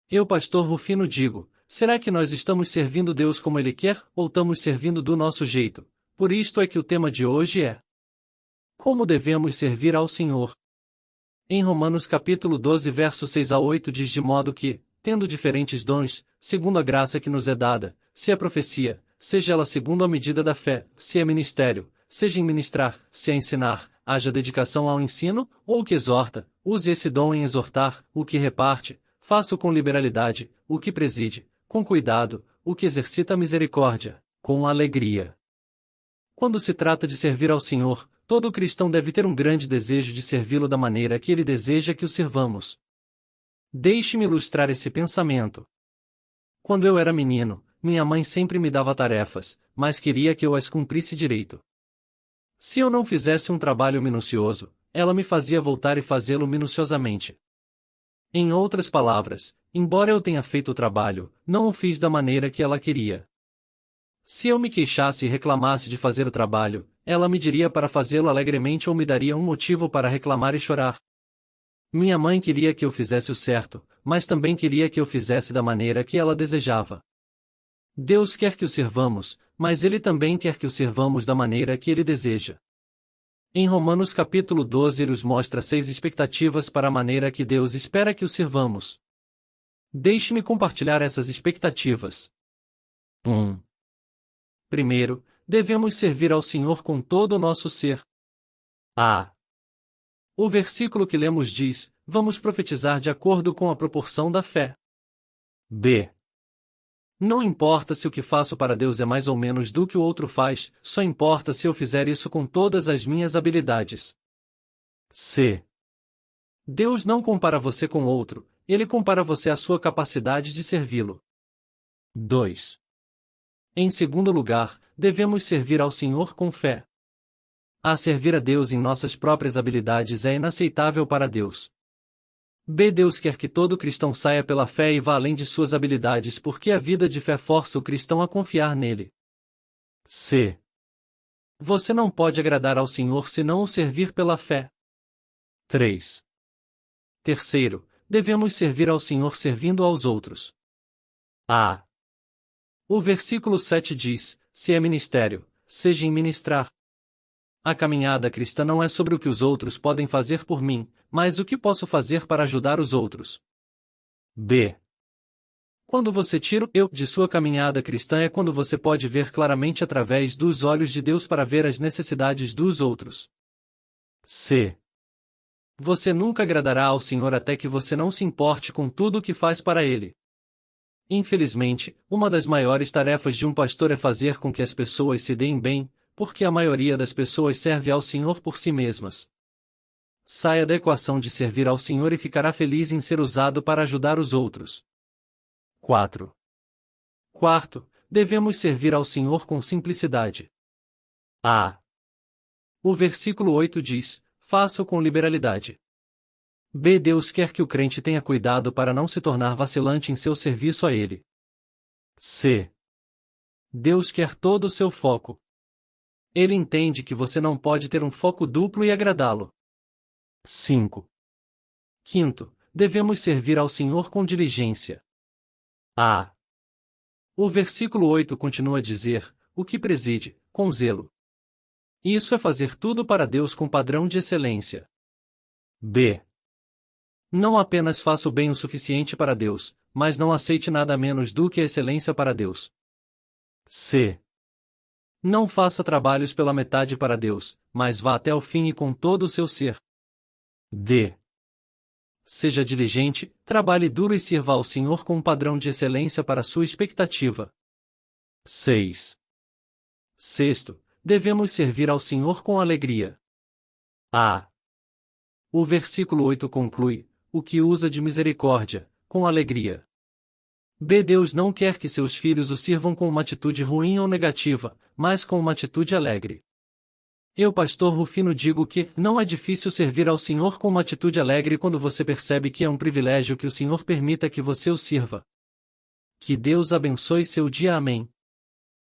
Eu, pastor Rufino, digo: será que nós estamos servindo Deus como Ele quer, ou estamos servindo do nosso jeito? Por isto é que o tema de hoje é: como devemos servir ao Senhor? Em Romanos capítulo 12 verso 6 a 8 diz de modo que, tendo diferentes dons, segundo a graça que nos é dada, se é profecia, seja ela segundo a medida da fé, se é ministério, seja em ministrar, se é ensinar, haja dedicação ao ensino, ou o que exorta, use esse dom em exortar, o que reparte, faça-o com liberalidade, o que preside, com cuidado, o que exercita a misericórdia, com alegria. Quando se trata de servir ao Senhor, todo cristão deve ter um grande desejo de servi-lo da maneira que ele deseja que o sirvamos. Deixe-me ilustrar esse pensamento. Quando eu era menino, minha mãe sempre me dava tarefas, mas queria que eu as cumprisse direito. Se eu não fizesse um trabalho minucioso, ela me fazia voltar e fazê-lo minuciosamente. Em outras palavras, embora eu tenha feito o trabalho, não o fiz da maneira que ela queria. Se eu me queixasse e reclamasse de fazer o trabalho, ela me diria para fazê-lo alegremente ou me daria um motivo para reclamar e chorar. Minha mãe queria que eu fizesse o certo, mas também queria que eu fizesse da maneira que ela desejava. Deus quer que o servamos, mas Ele também quer que o servamos da maneira que Ele deseja. Em Romanos capítulo 12 Ele nos mostra 6 expectativas para a maneira que Deus espera que o servamos. Deixe-me compartilhar essas expectativas. 1. Primeiro, devemos servir ao Senhor com todo o nosso ser. A. O versículo que lemos diz: vamos profetizar de acordo com a proporção da fé. B. Não importa se o que faço para Deus é mais ou menos do que o outro faz, só importa se eu fizer isso com todas as minhas habilidades. C. Deus não compara você com outro, Ele compara você à sua capacidade de servi-lo. 2. Em segundo lugar, devemos servir ao Senhor com fé. A servir a Deus em nossas próprias habilidades é inaceitável para Deus. B. Deus quer que todo cristão saia pela fé e vá além de suas habilidades porque a vida de fé força o cristão a confiar nele. C. Você não pode agradar ao Senhor se não o servir pela fé. 3. Terceiro, devemos servir ao Senhor servindo aos outros. A. O versículo 7 diz: se é ministério, seja em ministrar. A caminhada cristã não é sobre o que os outros podem fazer por mim, mas o que posso fazer para ajudar os outros. B. Quando você tira o eu de sua caminhada cristã é quando você pode ver claramente através dos olhos de Deus para ver as necessidades dos outros. C. Você nunca agradará ao Senhor até que você não se importe com tudo o que faz para Ele. Infelizmente, uma das maiores tarefas de um pastor é fazer com que as pessoas se deem bem, porque a maioria das pessoas serve ao Senhor por si mesmas. Saia da equação de servir ao Senhor e ficará feliz em ser usado para ajudar os outros. 4. Quarto, devemos servir ao Senhor com simplicidade. A. O versículo 8 diz: faça-o com liberalidade. B. Deus quer que o crente tenha cuidado para não se tornar vacilante em seu serviço a Ele. C. Deus quer todo o seu foco. Ele entende que você não pode ter um foco duplo e agradá-lo. 5. Quinto, devemos servir ao Senhor com diligência. A. O versículo 8 continua a dizer: o que preside, com zelo. Isso é fazer tudo para Deus com padrão de excelência. B. Não apenas faça o bem o suficiente para Deus, mas não aceite nada menos do que a excelência para Deus. C. Não faça trabalhos pela metade para Deus, mas vá até o fim e com todo o seu ser. D. Seja diligente, trabalhe duro e sirva ao Senhor com um padrão de excelência para sua expectativa. 6. Sexto, devemos servir ao Senhor com alegria. A. O versículo 8 conclui: o que usa de misericórdia, com alegria. B. Deus não quer que seus filhos o sirvam com uma atitude ruim ou negativa, mas com uma atitude alegre. Eu, pastor Rufino, digo que não é difícil servir ao Senhor com uma atitude alegre quando você percebe que é um privilégio que o Senhor permita que você o sirva. Que Deus abençoe seu dia. Amém.